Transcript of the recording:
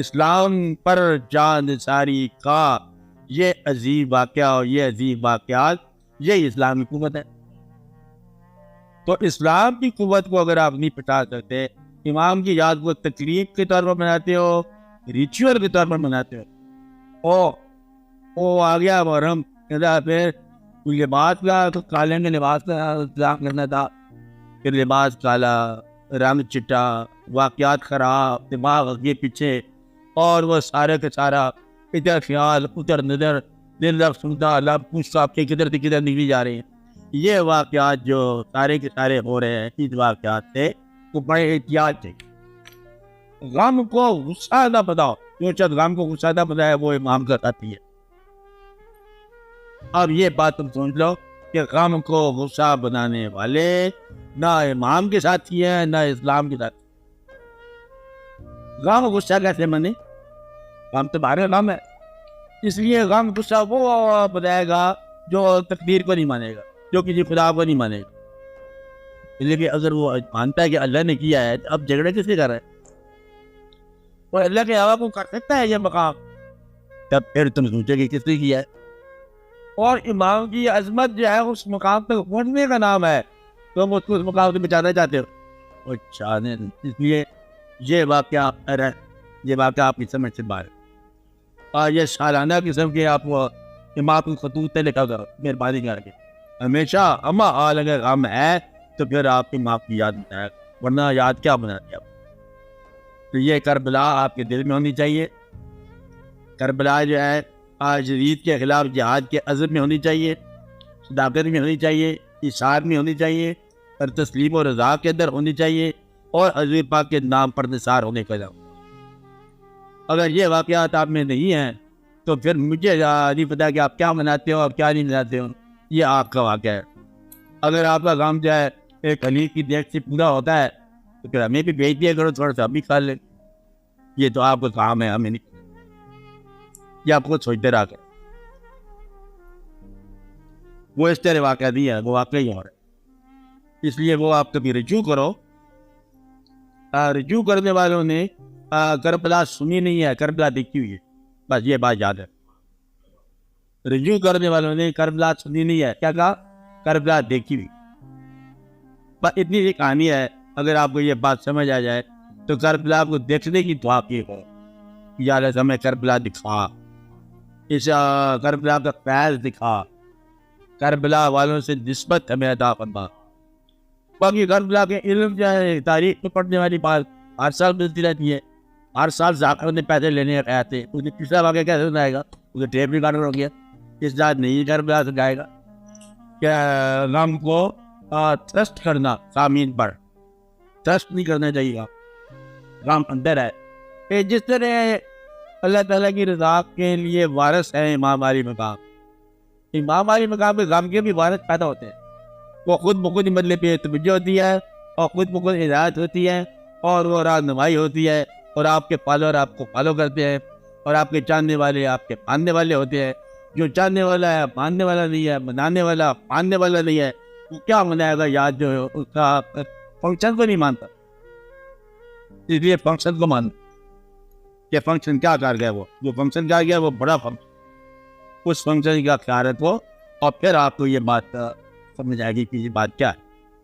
اسلام پر جان نثاری کا یہ عظیم واقعہ اور یہ عظیم واقعات، یہ اسلام کی قوت ہے. تو اسلام کی قوت کو اگر آپ نہیں پٹا سکتے، امام کی یاد کو تقریب کے طور پر مناتے ہو، ریچول کے طور پر مناتے ہو، او آ گیا محرم، پھر لباس کا تو کالے میں لباس کا انتظام کرنا تھا، پھر لباس کالا، رنگ چٹا، واقعات خراب، دماغ آگے پیچھے، اور وہ سارے کا سارا ادھر خیال ادھر نظر، دل رب سنتا لب پوچھتا آپ کے کدھر سے کدھر نکلی جا رہے ہیں. یہ واقعات جو سارے کے سارے ہو رہے ہیں، اس واقعات سے وہ بڑے احتیاط چاہیے. غم کو غصہ نہ بتاؤ، جو شخص غم کو غصہ نہ بتائے وہ امام کا ساتھی ہے. اب یہ بات تم سمجھ لو کہ غم کو غصہ بنانے والے نہ امام کے ساتھی ہیں نہ اسلام کے ساتھی. غم غصہ کیسے بنے؟ غم تو بارے غم ہے، اس لیے غم غصہ وہ بتائے گا جو تقدیر کو نہیں مانے گا، جو کسی خدا کو نہیں مانے گا. لیکن اگر وہ مانتا ہے کہ اللہ نے کیا ہے، اب جھگڑے کس سے کر رہا ہے؟ وہ اللہ کے علاوہ کو کر سکتا ہے یہ مقام؟ تب پھر تم سوچے کہ کس نے کیا ہے. اور امام کی عظمت جو ہے اس مقام تک پہنچنے کا نام ہے، تم اس کو اس مقام سے بچانا چاہتے ہو. اس لیے یہ واقعہ آپ کی سمجھ سے باہر ہے. اور یہ سالانہ قسم کے آپ کو امام کی خطوط سے لکھا کرو، مہربانی کر کے ہمیشہ اما حال اگر غم ہے تو پھر آپ کی ماں کی یاد بنائے، ورنہ یاد کیا بنا دیا. تو یہ کربلا آپ کے دل میں ہونی چاہیے. کربلا جو ہے یزید کے خلاف جہاد کے عزم میں ہونی چاہیے، صداقت میں ہونی چاہیے، اشار میں ہونی چاہیے، اور تسلیم و رضا کے اندر ہونی چاہیے، اور حضور پاک کے نام پر نثار ہونے کا نام. اگر یہ واقعات آپ میں نہیں ہیں تو پھر مجھے نہیں پتا کہ آپ کیا مناتے ہو اور کیا نہیں مناتے ہو. یہ آپ کا واقعہ ہے. اگر آپ کا کام جو ہے ایک حلیف کی دیکھ سے پورا ہوتا ہے تو پھر ہمیں بھی بھیج دیا کرو، تھوڑا سا ہم بھی کھا لیں. یہ تو آپ کا کام ہے، ہمیں نہیں. یہ آپ کو سوچتے رہا کر. وہ اس طرح واقعہ نہیں ہے، وہ واقعہ ہی اور ہے. اس لیے وہ آپ کبھی رجوع کرو. رجوع کرنے والوں نے کربلا سنی نہیں ہے، کربلا دیکھی ہوئی ہے. بس یہ بات یاد ہے. رجوع کرنے والوں نے کربلا سنی نہیں ہے، کیا کہا؟ کربلا دیکھی ہوئی. بس اتنی سی کہانی ہے. اگر آپ کو یہ بات سمجھ آ جائے تو کربلا کو دیکھنے کی دعا کی ہو، یا اللہ ہمیں کربلا دکھا، اس کربلا کا فیض دکھا، کربلا والوں سے نسبت ہمیں عطا فرما. باقی کربلا کے علم جو ہے تاریخ میں پڑھنے والی بات ہر سال ملتی رہتی ہے. ہر سال ذاکر نے پیسے لینے آئے تھے، اس نے پچھلا واقعہ کیسے سنائے گا؟ اسے ٹیپ ریکارڈر ہو گیا. اس ذات نہیں کربلا سے جائے گا کہ غم کو ٹرسٹ کرنا، سامعین پر ٹرسٹ نہیں کرنا چاہیے. غم اندر ہے. جس طرح اللہ تعالیٰ کی رضا کے لیے وارث ہے امام علی مقام، امام علی مقام کے غم کے بھی وارث پیدا ہوتے ہیں. وہ خود بخود بدلے پہ توجہ ہوتی ہے، اور خود بخود ہدایت ہوتی ہے، اور وہ رہنمائی ہوتی ہے، اور آپ کے فالوور آپ کو فالو کرتے ہیں، اور آپ کے چاہنے والے آپ کے ماننے والے ہوتے ہیں. جو چاہنے والا ہے ماننے والا نہیں ہے، منانے والا ماننے والا نہیں ہے، وہ کیا منائے گا؟ یاد جو ہے اس کا فنکشن کو نہیں مانتا. اس لیے فنکشن کو ماننا کہ فنکشن کیا کر گیا، وہ جو فنکشن کیا گیا وہ بڑا فنکشن، اس فنکشن کا خیال رکھو، اور پھر آپ کو یہ بات سمجھ آئے گی کہ یہ بات کیا ہے.